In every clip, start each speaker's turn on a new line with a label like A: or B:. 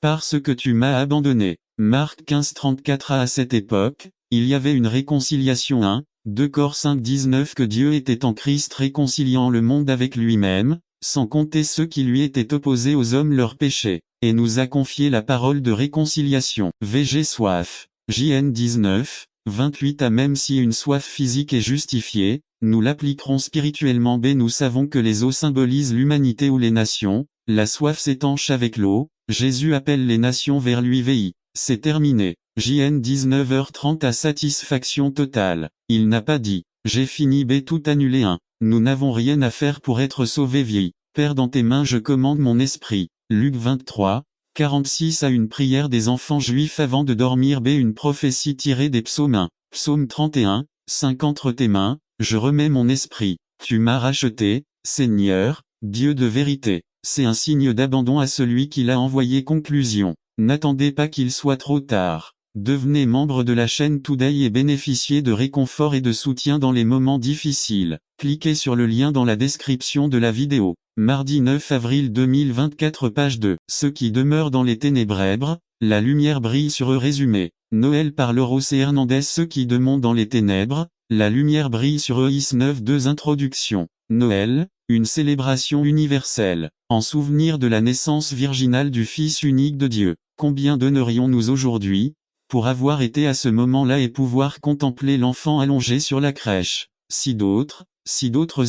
A: parce que tu m'as abandonné. Marc 15:34. À cette époque, il y avait une réconciliation 1, 2 Cor 5:19 que Dieu était en Christ réconciliant le monde avec lui-même, sans compter ceux qui lui étaient opposés aux hommes leurs péchés, et nous a confié la parole de réconciliation. VG soif. JN 19:28. Même si une soif physique est justifiée, nous l'appliquerons spirituellement. Nous savons que les eaux symbolisent l'humanité ou les nations, la soif s'étanche avec l'eau, Jésus appelle les nations vers lui. VI. C'est terminé. JN 19h30. À satisfaction totale. Il n'a pas dit, j'ai fini. Tout annulé. 1. Nous n'avons rien à faire pour être sauvés. VI. Père, dans tes mains je commande mon esprit. Luc 23:46. À une prière des enfants juifs avant de dormir. Une prophétie tirée des psaumes 1. Psaume 31:5. Entre tes mains, je remets mon esprit. Tu m'as racheté, Seigneur, Dieu de vérité. C'est un signe d'abandon à celui qui l'a envoyé. Conclusion. N'attendez pas qu'il soit trop tard. Devenez membre de la chaîne Today et bénéficiez de réconfort et de soutien dans les moments difficiles. Cliquez sur le lien dans la description de la vidéo. Mardi 9 avril 2024. Page 2. Ceux qui demeurent dans les ténèbres, la lumière brille sur eux. Résumé. Noël par Lauro C. Hernandez. Ceux qui demeurent dans les ténèbres, la lumière brille sur eux. Is 9:2. Introduction. Noël, une célébration universelle, en souvenir de la naissance virginale du Fils unique de Dieu. Combien donnerions-nous aujourd'hui, pour avoir été à ce moment-là et pouvoir contempler l'enfant allongé sur la crèche? Si d'autres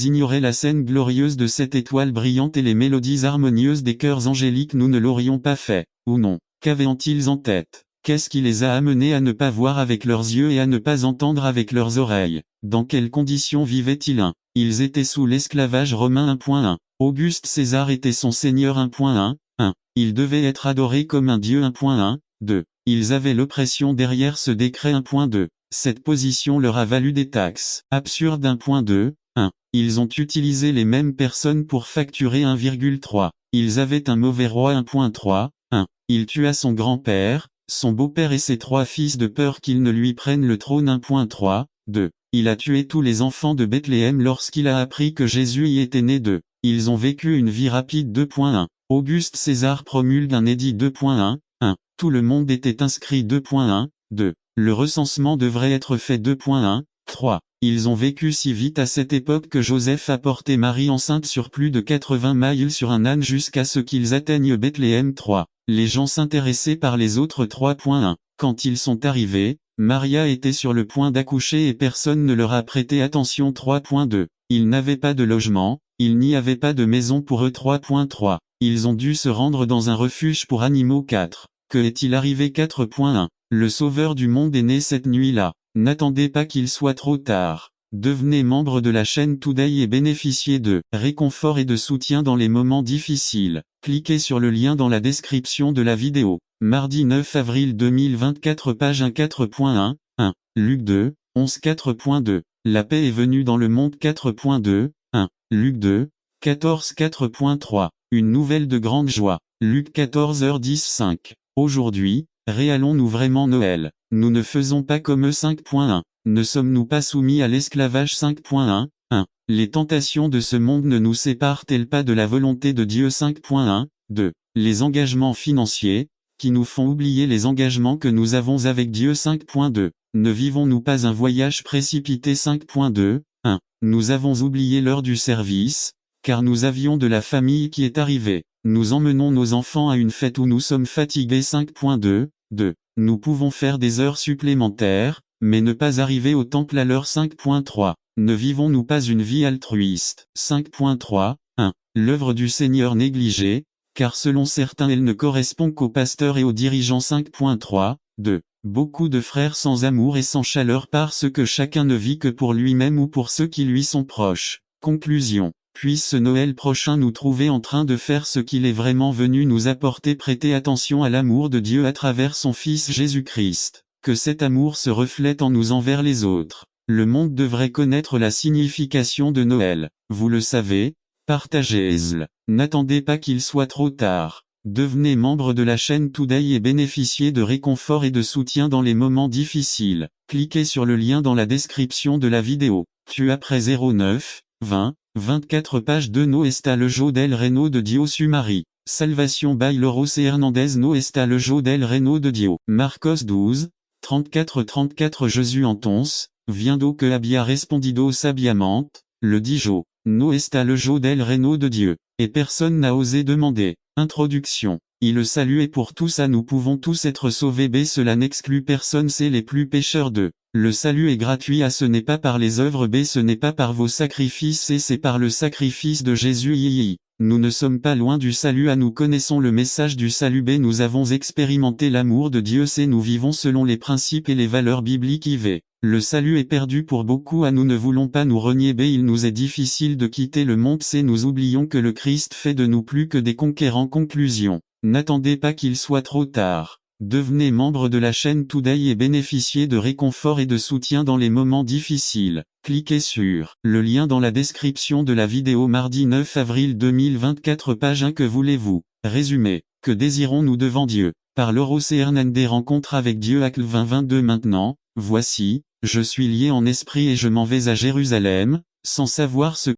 A: ignoraient la scène glorieuse de cette étoile brillante et les mélodies harmonieuses des chœurs angéliques, nous ne l'aurions pas fait, ou non? Qu'avaient-ils en tête? Qu'est-ce qui les a amenés à ne pas voir avec leurs yeux et à ne pas entendre avec leurs oreilles? Dans quelles conditions vivaient-ils? 1. Ils étaient sous l'esclavage romain. 1.1. Auguste César était son seigneur. 1.1. 1. Ils devaient être adorés comme un dieu. 1.1. 2. Ils avaient l'oppression derrière ce décret. 1.2. Cette position leur a valu des taxes absurdes. 1.2. 1. Ils ont utilisé les mêmes personnes pour facturer. 1,3. Ils avaient un mauvais roi. 1.3. 1. Il tua son grand-père, son beau-père et ses 3 fils de peur qu'ils ne lui prennent le trône. 1.3. 2. Il a tué tous les enfants de Bethléem lorsqu'il a appris que Jésus y était né. 2. Ils ont vécu une vie rapide. 2.1. Auguste César promulgue un édit. 2.1. 1. Tout le monde était inscrit. 2.1. 2. Le recensement devrait être fait. 2.1. 3. Ils ont vécu si vite à cette époque que Joseph a porté Marie enceinte sur plus de 80 miles sur un âne jusqu'à ce qu'ils atteignent Bethléem. 3. Les gens s'intéressaient par les autres. 3.1. Quand ils sont arrivés, Maria était sur le point d'accoucher et personne ne leur a prêté attention. 3.2. Ils n'avaient pas de logement, il n'y avait pas de maison pour eux. 3.3. Ils ont dû se rendre dans un refuge pour animaux. 4. Que est-il arrivé? 4.1. Le Sauveur du monde est né cette nuit-là. N'attendez pas qu'il soit trop tard. Devenez membre de la chaîne Today et bénéficiez de réconfort et de soutien dans les moments difficiles. Cliquez sur le lien dans la description de la vidéo. Mardi 9 avril 2024. Page 1. 4.1. 1. Luc 2, 11. 4.2. La paix est venue dans le monde. 4.2. 1. Luc 2, 14. 4.3. Une nouvelle de grande joie. Luc 14h10. 5. Aujourd'hui, réalons-nous vraiment Noël? Nous ne faisons pas comme eux. 5.1. Ne sommes-nous pas soumis à l'esclavage? 5.1. 1. Les tentations de ce monde ne nous séparent-elles pas de la volonté de Dieu? 5.1. 2. Les engagements financiers, qui nous font oublier les engagements que nous avons avec Dieu. 5.2. Ne vivons-nous pas un voyage précipité? 5.2. 1. Nous avons oublié l'heure du service, car nous avions de la famille qui est arrivée. Nous emmenons nos enfants à une fête où nous sommes fatigués. 5.2. 2. Nous pouvons faire des heures supplémentaires, mais ne pas arriver au temple à l'heure. 5.3. Ne vivons-nous pas une vie altruiste? 5.3. 1. L'œuvre du Seigneur négligée, car selon certains elle ne correspond qu'aux pasteurs et aux dirigeants. 5.3. 2. Beaucoup de frères sans amour et sans chaleur parce que chacun ne vit que pour lui-même ou pour ceux qui lui sont proches. Conclusion. Puisse ce Noël prochain nous trouver en train de faire ce qu'il est vraiment venu nous apporter. Prêtez attention à l'amour de Dieu à travers son Fils Jésus-Christ. Que cet amour se reflète en nous envers les autres. Le monde devrait connaître la signification de Noël. Vous le savez, partagez-le. N'attendez pas qu'il soit trop tard. Devenez membre de la chaîne Today et bénéficiez de réconfort et de soutien dans les moments difficiles. Cliquez sur le lien dans la description de la vidéo. Tu après 09, 20, 24 pages de No está le jogo del reino de Dios Sumari. Salvation by Loros et Hernandez No está le jogo del reino de Dios. Marcos 12, 34-34 Jésus entonces, viendo que había respondido sabiamente, le dijo, no está le jogo del reino de Dieu. Et personne n'a osé demander. Introduction. Et le salut est pour tous nous pouvons tous être sauvés b cela n'exclut personne c'est les plus pécheurs de. Le salut est gratuit ce n'est pas par les œuvres b ce n'est pas par vos sacrifices c c'est par le sacrifice de Jésus i. Nous ne sommes pas loin du salut nous connaissons le message du salut b nous avons expérimenté l'amour de Dieu c nous vivons selon les principes et les valeurs bibliques iv. Le salut est perdu pour beaucoup nous ne voulons pas nous renier b il nous est difficile de quitter le monde c nous oublions que le Christ fait de nous plus que des conquérants conclusion. N'attendez pas qu'il soit trop tard. Devenez membre de la chaîne Today et bénéficiez de réconfort et de soutien dans les moments difficiles. Cliquez sur le lien dans la description de la vidéo mardi 9 avril 2024 page 1 que voulez-vous. Résumé. Que désirons-nous devant Dieu? Par Loros et Hernandez rencontre avec Dieu acte 20-22 maintenant. Voici, je suis lié en esprit et je m'en vais à Jérusalem, sans savoir ce